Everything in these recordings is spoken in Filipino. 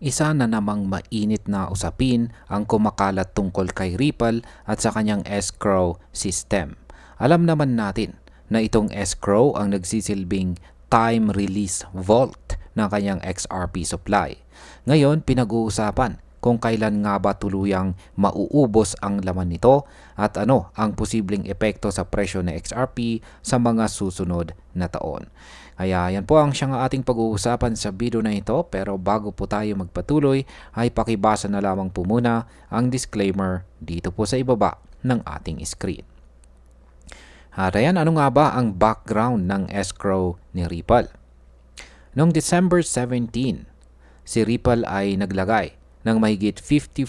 Isa na namang mainit na usapin ang kumakalat tungkol kay Ripple at sa kanyang escrow system. Alam naman natin na itong escrow ang nagsisilbing time release vault ng kanyang XRP supply. Ngayon, pinag-uusapan kung kailan nga ba tuluyang mauubos ang laman nito at ano ang posibleng epekto sa presyo ng XRP sa mga susunod na taon. Kaya yan po ang siyang ating pag-uusapan sa video na ito, pero bago po tayo magpatuloy ay pakibasa na lamang po muna ang disclaimer dito po sa ibaba ng ating screen. At ayan, ano nga ba ang background ng escrow ni Ripple? Noong December 17, si Ripple ay naglagay ng mahigit 54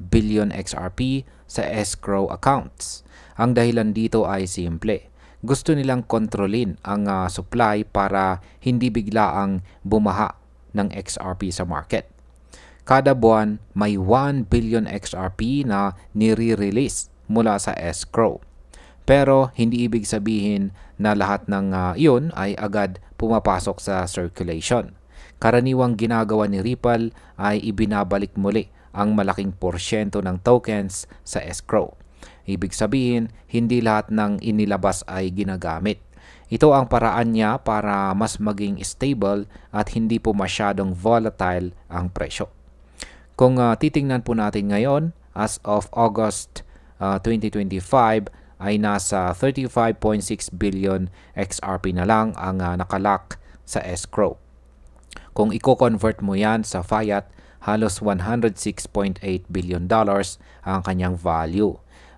billion XRP sa escrow accounts. Ang dahilan dito ay simple. Gusto nilang kontrolin ang supply para hindi biglaang bumaha ng XRP sa market. Kada buwan, may 1 billion XRP na nire-release mula sa escrow. Pero hindi ibig sabihin na lahat ng iyon ay agad pumapasok sa circulation. Karaniwang ginagawa ni Ripple ay ibinabalik muli ang malaking porsyento ng tokens sa escrow. Ibig sabihin, hindi lahat ng inilabas ay ginagamit. Ito ang paraan niya para mas maging stable at hindi po masyadong volatile ang presyo. Kung titingnan po natin ngayon, as of August 2025, ay nasa 35.6 billion XRP na lang ang nakalock sa escrow. Kung i-convert mo yan sa fiat, halos $106.8 billion ang kanyang value.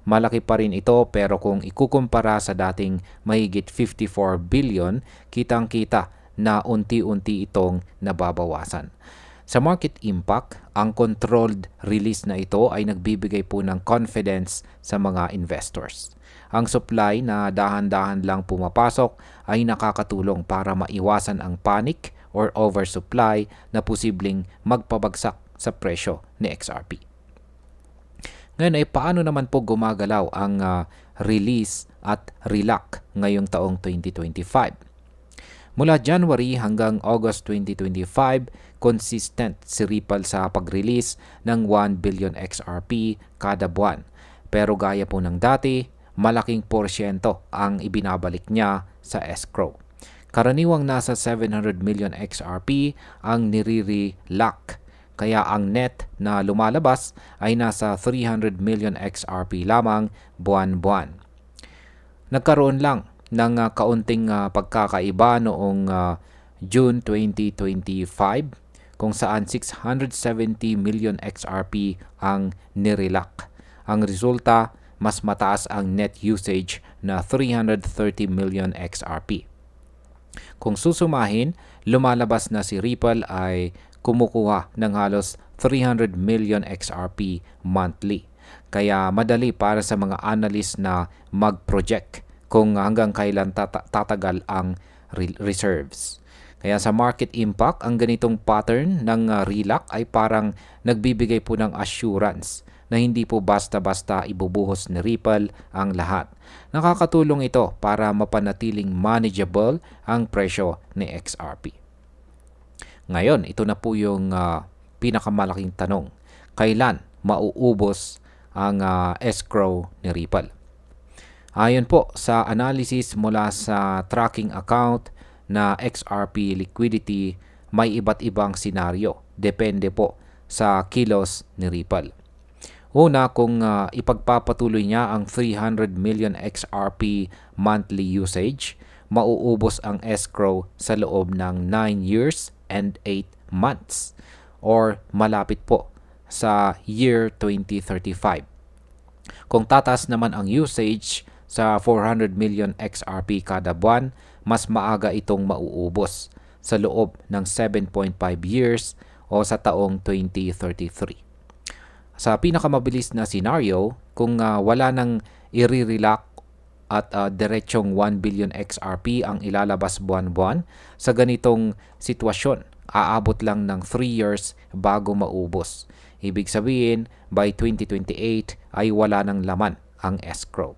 Malaki pa rin ito, pero kung ikukumpara sa dating mahigit 54 billion, kitang-kita na unti-unti itong nababawasan. Sa market impact, ang controlled release na ito ay nagbibigay po ng confidence sa mga investors. Ang supply na dahan-dahan lang pumapasok ay nakakatulong para maiwasan ang panic or oversupply na posibleng magpabagsak sa presyo ni XRP. Ngayon ay paano naman po gumagalaw ang release at relock ngayong taong 2025? Mula January hanggang August 2025, consistent si Ripple sa pag-release ng 1 billion XRP kada buwan. Pero gaya po ng dati, malaking porsyento ang ibinabalik niya sa escrow. Karaniwang nasa 700 million XRP ang nire-relock. Kaya ang net na lumalabas ay nasa 300 million XRP lamang buwan-buwan. Nagkaroon lang ng kaunting pagkakaiba noong June 2025 kung saan 670 million XRP ang nirelock. Ang resulta, mas mataas ang net usage na 330 million XRP. Kung susumahin, lumalabas na si Ripple ay kumukuha ng halos 300 million XRP monthly. Kaya madali para sa mga analyst na mag-project kung hanggang kailan tatagal ang reserves. Kaya sa market impact, ang ganitong pattern ng relock ay parang nagbibigay po ng assurance na hindi po basta-basta ibubuhos ni Ripple ang lahat. Nakakatulong ito para mapanatiling manageable ang presyo ni XRP. Ngayon, ito na po yung pinakamalaking tanong. Kailan mauubos ang escrow ni Ripple? Ayon po sa analysis mula sa tracking account na XRP liquidity, may iba't ibang senaryo. Depende po sa kilos ni Ripple. Una, kung ipagpapatuloy niya ang 300 million XRP monthly usage, mauubos ang escrow sa loob ng 9 years and 8 months or malapit po sa year 2035. Kung tataas naman ang usage sa 400 million XRP kada buwan, mas maaga itong mauubos sa loob ng 7.5 years o sa taong 2033. Sa pinakamabilis na scenario, kung wala nang i-relock at diretsong 1 billion XRP ang ilalabas buwan-buwan, sa ganitong sitwasyon, aabot lang ng 3 years bago maubos. Ibig sabihin, by 2028 ay wala nang laman ang escrow.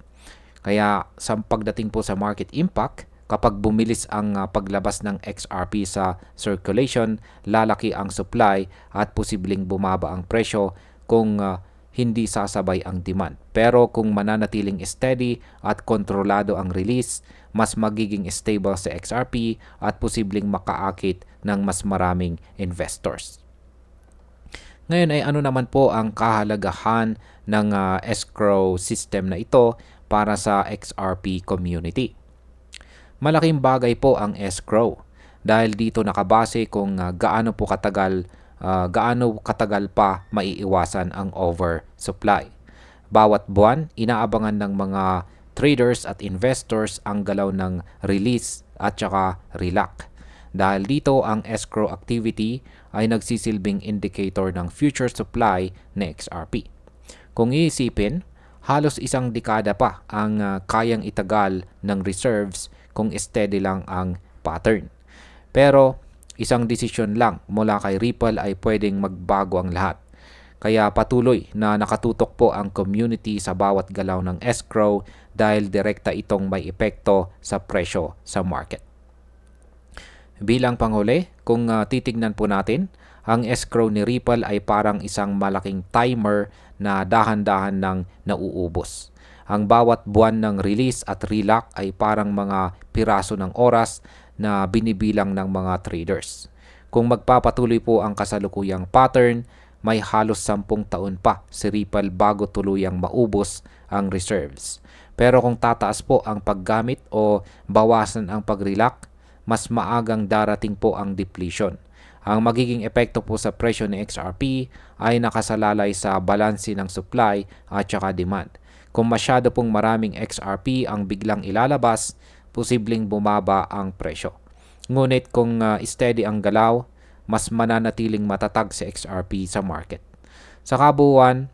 Kaya sa pagdating po sa market impact, kapag bumilis ang paglabas ng XRP sa circulation, lalaki ang supply at posibleng bumaba ang presyo kung hindi sasabay ang demand. Pero kung mananatiling steady at kontrolado ang release, mas magiging stable sa XRP at posibleng makaakit ng mas maraming investors. Ngayon ay ano naman po ang kahalagahan ng escrow system na ito para sa XRP community? Malaking bagay po ang escrow dahil dito nakabase kung gaano katagal pa maiiwasan ang oversupply. Bawat buwan, inaabangan ng mga traders at investors ang galaw ng release at saka relax. Dahil dito ang escrow activity ay nagsisilbing indicator ng future supply na XRP. Kung iisipin, halos isang dekada pa ang kayang itagal ng reserves kung steady lang ang pattern. Pero isang desisyon lang mula kay Ripple ay pwedeng magbago ang lahat. Kaya patuloy na nakatutok po ang community sa bawat galaw ng escrow dahil direkta itong may epekto sa presyo sa market. Bilang panghuli, kung titignan po natin, ang escrow ni Ripple ay parang isang malaking timer na dahan-dahan nang nauubos. Ang bawat buwan ng release at relax ay parang mga piraso ng oras na binibilang ng mga traders. Kung magpapatuloy po ang kasalukuyang pattern, may halos 10 taon pa si Ripple bago tuluyang maubos ang reserves. Pero kung tataas po ang paggamit o bawasan ang pag-relax, mas maagang darating po ang depletion. Ang magiging epekto po sa presyo ng XRP ay nakasalalay sa balanse ng supply at saka demand. Kung masyado pong maraming XRP ang biglang ilalabas, posibleng bumaba ang presyo. Ngunit kung steady ang galaw, mas mananatiling matatag si XRP sa market. Sa kabuuan,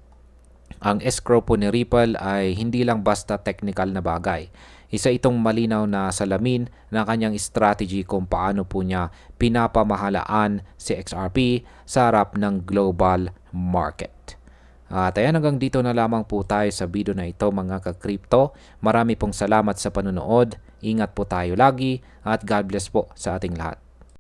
ang escrow po ni Ripple ay hindi lang basta technical na bagay. Isa itong malinaw na salamin ng kanyang strategy kung paano po niya pinapamahalaan si XRP sa harap ng global market. At ayan, hanggang dito na lamang po tayo sa video na ito mga ka-crypto. Marami pong salamat sa panonood. Ingat po tayo lagi at God bless po sa ating lahat.